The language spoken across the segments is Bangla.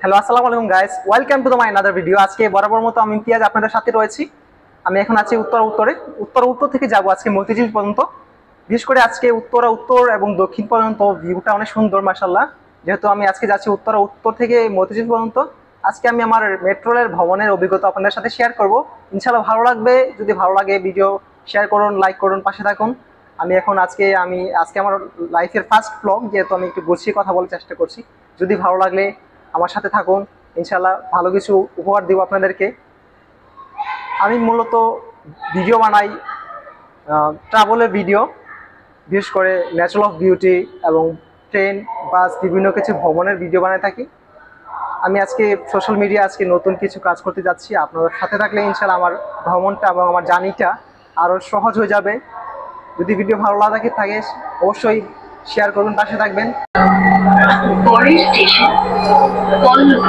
হ্যালো, আসসালামু আলাইকুম guys, welcome to my another video. আজকে বরাবর মতো আমি ইমতিয়াজ আপনাদের সাথে রয়েছি। আমি এখন আছি উত্তর থেকে যাব আজকে মতিঝিল পর্যন্ত। বিশেষ করে আজকে উত্তর এবং দক্ষিণ পর্যন্ত ভিউটা অনেক সুন্দর মাশাআল্লাহ। যেহেতু আমি আজকে যাচ্ছি উত্তর থেকে মতিঝিল পর্যন্ত, আজকে আমি আমার মেট্রো রেল ভ্রমণের অভিজ্ঞতা আপনাদের সাথে শেয়ার করব। ইনশাআল্লাহ ভালো লাগবে। যদি ভালো লাগে ভিডিও শেয়ার করুন, লাইক করুন, পাশে থাকুন। আজকে আমার লাইফের ফার্স্ট ব্লগ, যেহেতু আমি একটু গুছিয়ে কথা বলার চেষ্টা করছি। যদি ভালো লাগলে আমার সাথে থাকুন, ইনশাআল্লাহ ভালো কিছু উপহার দিব আপনাদেরকে। আমি মূলত ভিডিও বানাই, ট্রাভেলের ভিডিও, বিশেষ করে ন্যাচারাল অফ বিউটি এবং ট্রেন, বাস, বিভিন্ন কিছু ভ্রমণের ভিডিও বানাই থাকি। আমি আজকে সোশ্যাল মিডিয়া আজকে নতুন কিছু কাজ করতে যাচ্ছি। আপনাদের সাথে থাকলে ইনশাআল্লাহ আমার ভ্রমণটা এবং আমার জার্নিটা আরও সহজ হয়ে যাবে। যদি ভিডিও ভালো লাগে থাকে অবশ্যই শেয়ার করুন, পাশে থাকবেন। Border station, Kollu.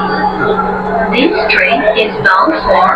This train is bound for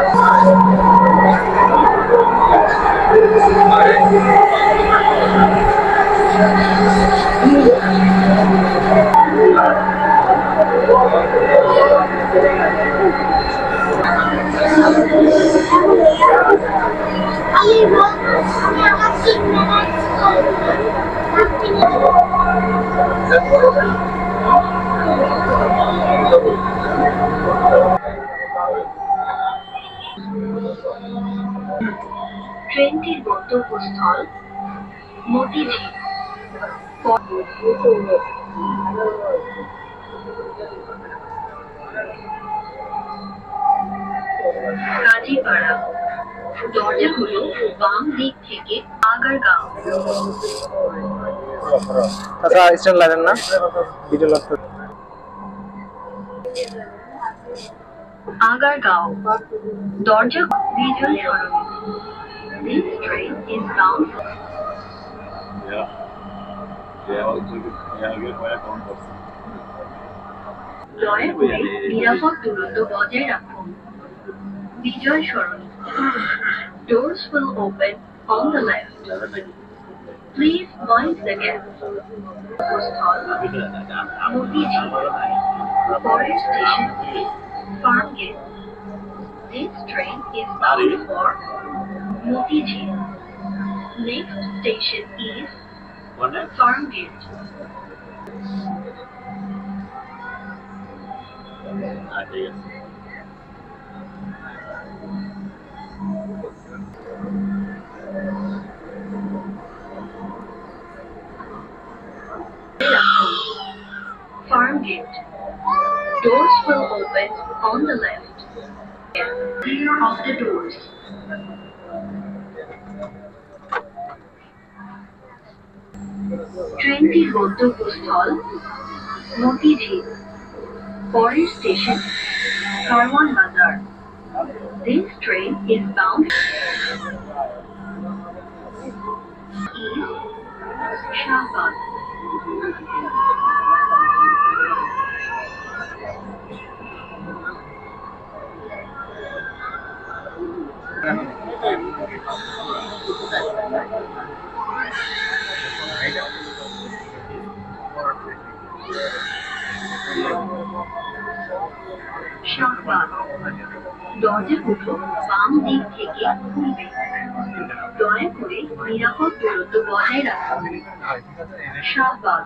ট্রেনটির গন্তব্যস্থল মতিঝিল। কাজীপাড়া দরজাগুলো বাম দিক থেকে আগারগাঁও। আচ্ছা, স্ট্যান্ড লাগেন না ভিডিও লক। আগারগাঁও দরজা বিজয় সরণি। This train is bound for দয়া করে নিরাপদ দূরত্ব বজায় রাখুন। বিজয় সরণি। Doors will open on the left. Please mind the gap. Motiji. Forest station is Farmgate. This train is bound for Motiji. Next station is Farmgate. Farmgate. Doors will open on the left. Clear of the doors. ট্রেনটির গন্তব্যস্থল মতিঝিল। পরের স্টেশন কারওয়ান বাজার। This train is bound east Shahbaz. Shahbag দরজাগুলো বাম দিক থেকে খুলবে। দয়া করে নিরাপদ দূরত্ব বজায় রাখুন। Shahbag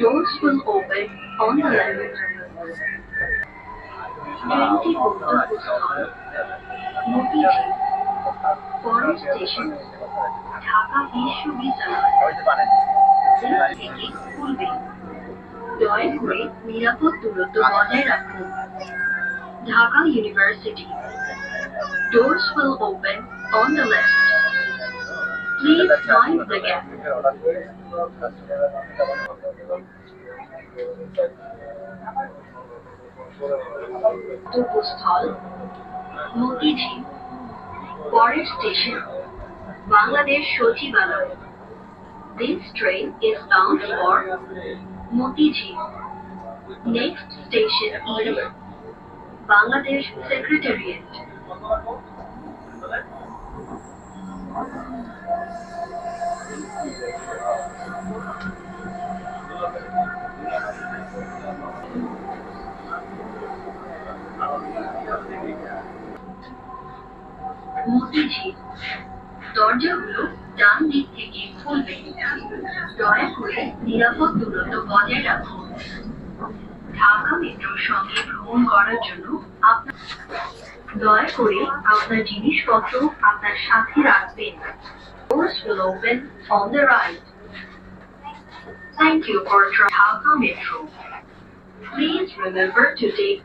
doors will open on the left. ট্রেনটি গন্তব্যস্থল মতিঝিল। পরের স্টেশন ঢাকা বিশ্ববিদ্যালয় থেকে খুলবে। দয়া করে নিরাপদ দূরত্ব বজায় রাখুন। Dhaka university. Doors will open on the left. Please mind the gap. গন্তব্যস্থল মতিঝিল। পরের স্টেশন বাংলাদেশ সচিবালয়। This train is bound for Motiji. Next station is Bangladesh Secretariat. বিধি দরজাগুলো ডান দিক থেকে খুলবে দয়া করে নিরাপদ দূরত্ব বজায় রাখুন ঢাকা মেট্রোর সঙ্গে ভ্রমণ করার জন্য দয়া করে আপনার জিনিসপত্র আপনার সাথে রাখবেন Doors will open on the right. Thank you for Dhaka Metro. Please remember to take